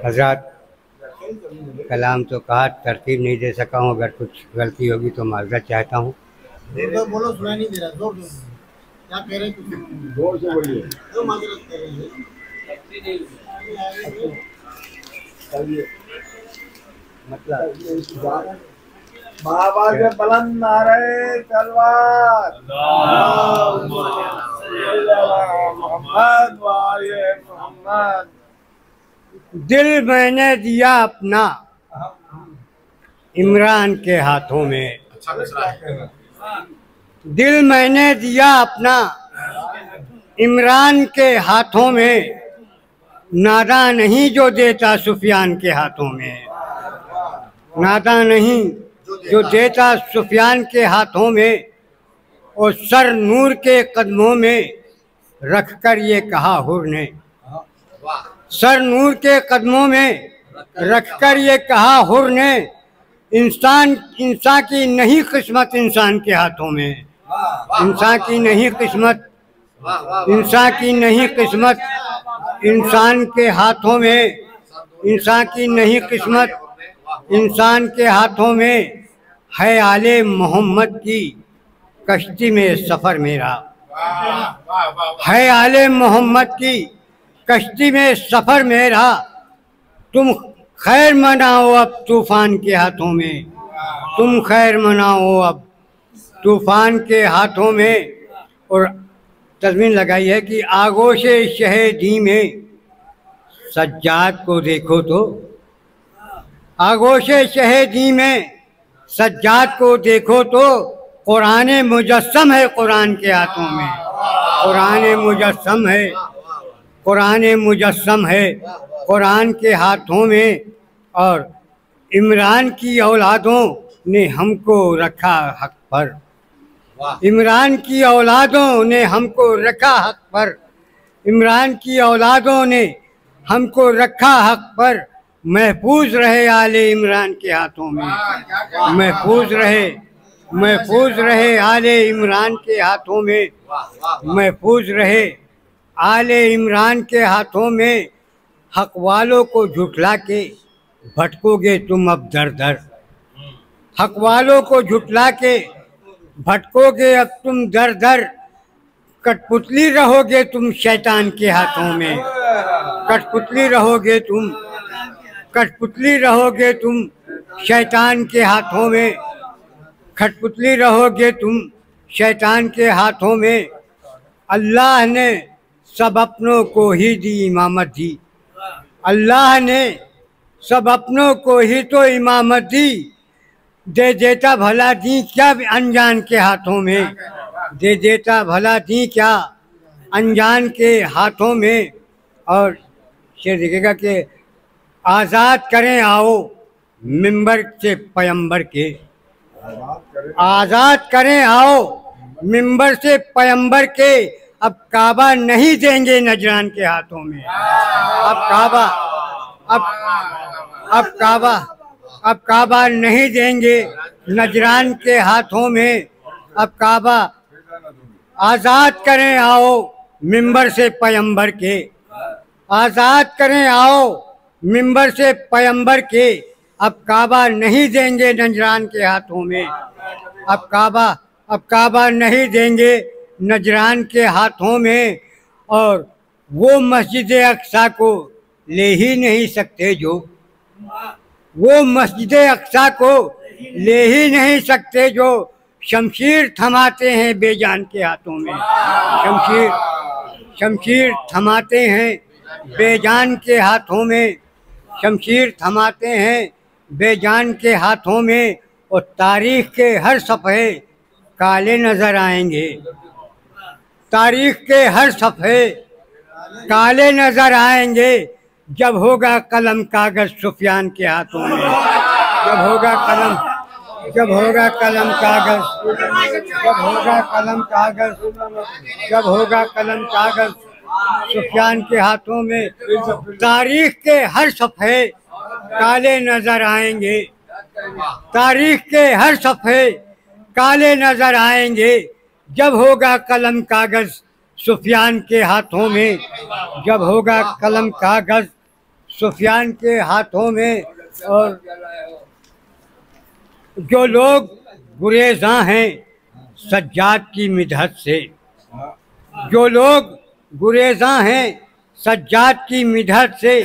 हजरत कलाम तो कहा, तरतीब नहीं दे सका हूँ, अगर कुछ गलती होगी तो माजरत चाहता हूँ। बोलो, सुनाई नहीं दे रहा, जोर जोर क्या कह रहे हैं, जोर से बोलिए, जो माजरत कह रहे हैं। मतलब बाबा के बुलंद नारे तलवार, मोहम्मद वाले मोहम्मद। दिल मैंने दिया अपना इमरान के हाथों में, दिल मैंने दिया अपना इमरान के हाथों में, नादा नहीं जो देता सुफियान के हाथों में, नादा नहीं जो देता सुफियान के हाथों में। और सर नूर के कदमों में रखकर ये कहा हुर ने, सर नूर के कदमों में रखकर ये कहा हुर ने, इंसान की नहीं किस्मत इंसान के हाथों में, इंसान की नहीं किस्मत, इंसान की नहीं किस्मत इंसान के हाथों में, इंसान की नहीं किस्मत इंसान के हाथों में। है आले मोहम्मद की कश्ती में सफ़र मेरा, है आले मोहम्मद की कश्ती में सफ़र मेरा। तुम खैर मनाओ अब तूफान के हाथों में, तुम खैर मनाओ अब तूफान के हाथों में। और तज़मीन लगाई है कि आगोशे शहीदी में सज्जाद को देखो तो, आगोशे शहीदी में सज्जाद को देखो तो, कुरान मुजस्सम है कुरान के हाथों में, कुरान मुजस्सम है, कुरान मुजस्सम है कुरान के हाथों में। और इमरान की औलादों ने हमको रखा हक पर, इमरान की औलादों ने हमको रखा हक पर, इमरान की औलादों ने हमको रखा हक पर। महफूज रहे आले इमरान के हाथों में, महफूज रहे, महफूज रहे आले इमरान के हाथों में, महफूज रहे आले इमरान के हाथों में। हक वालों को झुठला के भटकोगे तुम अब दर दर, हक वालों को झुठला के भटकोगे अब तुम दर दर। कठपुतली रहोगे तुम शैतान के हाथों में, कठपुतली रहोगे तुम, कठपुतली रहोगे तुम शैतान के हाथों में, कठपुतली रहोगे तुम शैतान के हाथों में। अल्लाह ने सब अपनों को ही दी इमामत दी, अल्लाह ने सब अपनों को ही तो इमामत दी। दे देता भला दी क्या अनजान के हाथों में, दे देता भला दी क्या अनजान के हाथों में। और शेर देखिएगा कि आज़ाद करें आओ मिंबर से पैगंबर के, आज़ाद करें आओ मिंबर से पैगंबर के। अब काबा नहीं देंगे नजरान के हाथों में, अब काबा, अब काबा, अब काबा नहीं देंगे नजरान के हाथों में, अब काबा। आज़ाद करें आओ मिंबर से पैगंबर के, आज़ाद करें आओ मिंबर से पैगंबर के। अब काबा नहीं देंगे नजरान के हाथों में, अब काबा, अब काबा नहीं देंगे नजरान के हाथों में। और वो मस्जिद अक्सा को ले ही नहीं सकते जो, वो मस्जिद अक्सा को ले ही नहीं सकते जो शमशीर थमाते हैं बेजान के हाथों में, शमशीर, शमशीर थमाते हैं बेजान के हाथों में, शमशीर थमाते हैं बेजान के हाथों में। और तारीख के हर सफ़े काले नज़र आएंगे, तारीख के हर सफ़े काले नज़र आएंगे जब होगा कलम कागज़ सुफियान के हाथों में, जब होगा कलम, जब होगा कलम कागज़, जब होगा कलम कागज़, जब होगा कलम कागज़ सुफियान के हाथों में। तारीख के हर सफ़े काले नज़र आएंगे, तारीख के हर सफ़े काले नज़र आएंगे जब होगा कलम कागज़ सुफियान के हाथों में, जब होगा कलम कागज़ सुफियान के हाथों में। और जो लोग गुरेज़ां हैं सज्जाद की मिदहत से, जो लोग गुरेज़ां हैं सज्जाद की मिदहत से,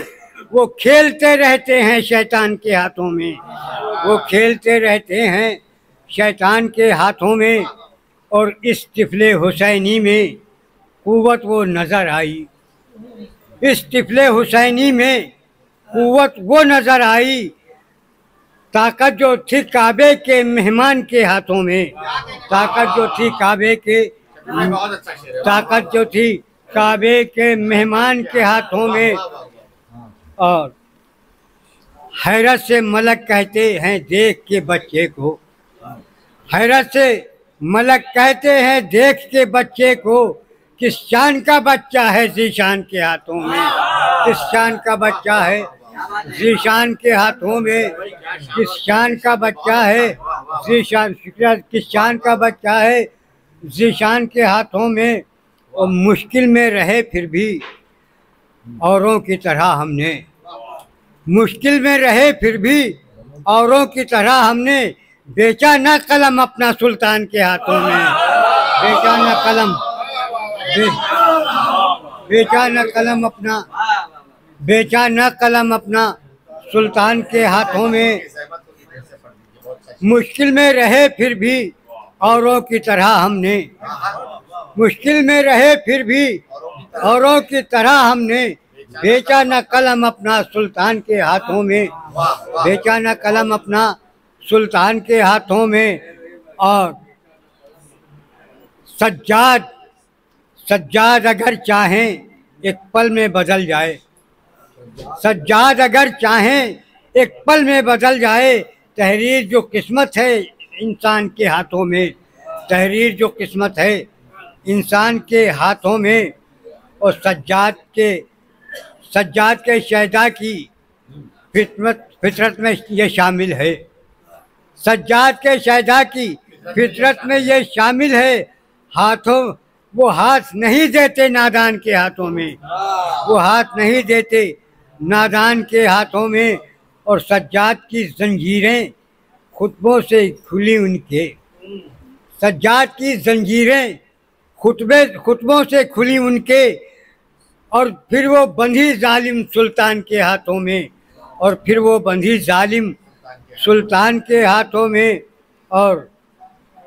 वो खेलते रहते हैं शैतान के हाथों में, वो खेलते रहते हैं शैतान के हाथों में। और इस तिफले हुसैनी में कुव्वत वो नज़र आई, इस तिफले हुसैनी में कुव्वत वो नज़र आई, ताकत जो थी काबे के मेहमान के हाथों में, ताकत जो थी काबे के, ताकत जो थी काबे के मेहमान के हाथों में। और हैरत से मलक कहते हैं देख के बच्चे को, हैरत से मलक कहते हैं देख के बच्चे को, किस शान का बच्चा है ज़ीशान के हाथों में, किस शान का बच्चा है ज़ीशान के हाथों में, किस शान का बच्चा है ज़ीशान, किस शान का बच्चा है ज़ीशान के हाथों में। और मुश्किल में रहे फिर भी औरों की तरह हमने, मुश्किल में रहे फिर भी औरों की तरह हमने, बेचा न कलम अपना सुल्तान के हाथों में, बेचा न कलम, बेचा न कलम अपना, बेचा न कलम अपना सुल्तान के हाथों में। मुश्किल में रहे फिर भी औरों की तरह हमने, मुश्किल में रहे फिर भी औरों की तरह हमने, बेचा न कलम अपना सुल्तान के हाथों में, बेचा न कलम अपना सुल्तान के हाथों में। और सज्जाद, सज्जाद अगर चाहें एक पल में बदल जाए, सज्जाद अगर चाहें एक पल में बदल जाए, तहरीर जो किस्मत है इंसान के हाथों में, तहरीर जो किस्मत है इंसान के हाथों में। और सज्जाद के शहदा की फितरत में ये शामिल है, सज्जाद के शहदा की फितरत में ये शामिल है। हाथों, वो हाथ नहीं देते नादान के हाथों में, वो हाथ नहीं देते नादान के हाथों में। और सज्जाद की जंजीरें खुतबों से खुली उनके, सज्जाद की जंजीरें खुतबों से खुली उनके। और फिर वो बंधी जालिम सुल्तान के हाथों में, और फिर वो बंधी जालिम सुल्तान के हाथों में। और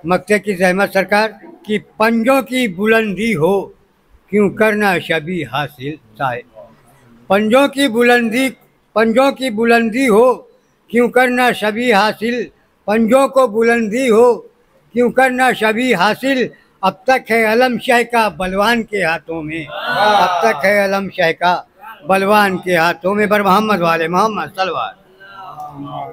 मक्ते की ज़हमत सरकार कि पंजों की बुलंदी हो क्यों करना शबी हासिल साहिब, पंजों की बुलंदी हो क्यों करना शबी हासिल, पंजों को बुलंदी हो क्यों करना शबी हासिल। अब तक है अलम शह का बलवान के हाथों में, अब तक है अलम शह का बलवान के हाथों में। बर मोहम्मद वाले मोहम्मद सल्लल्लाहु अलैहि वसल्लम।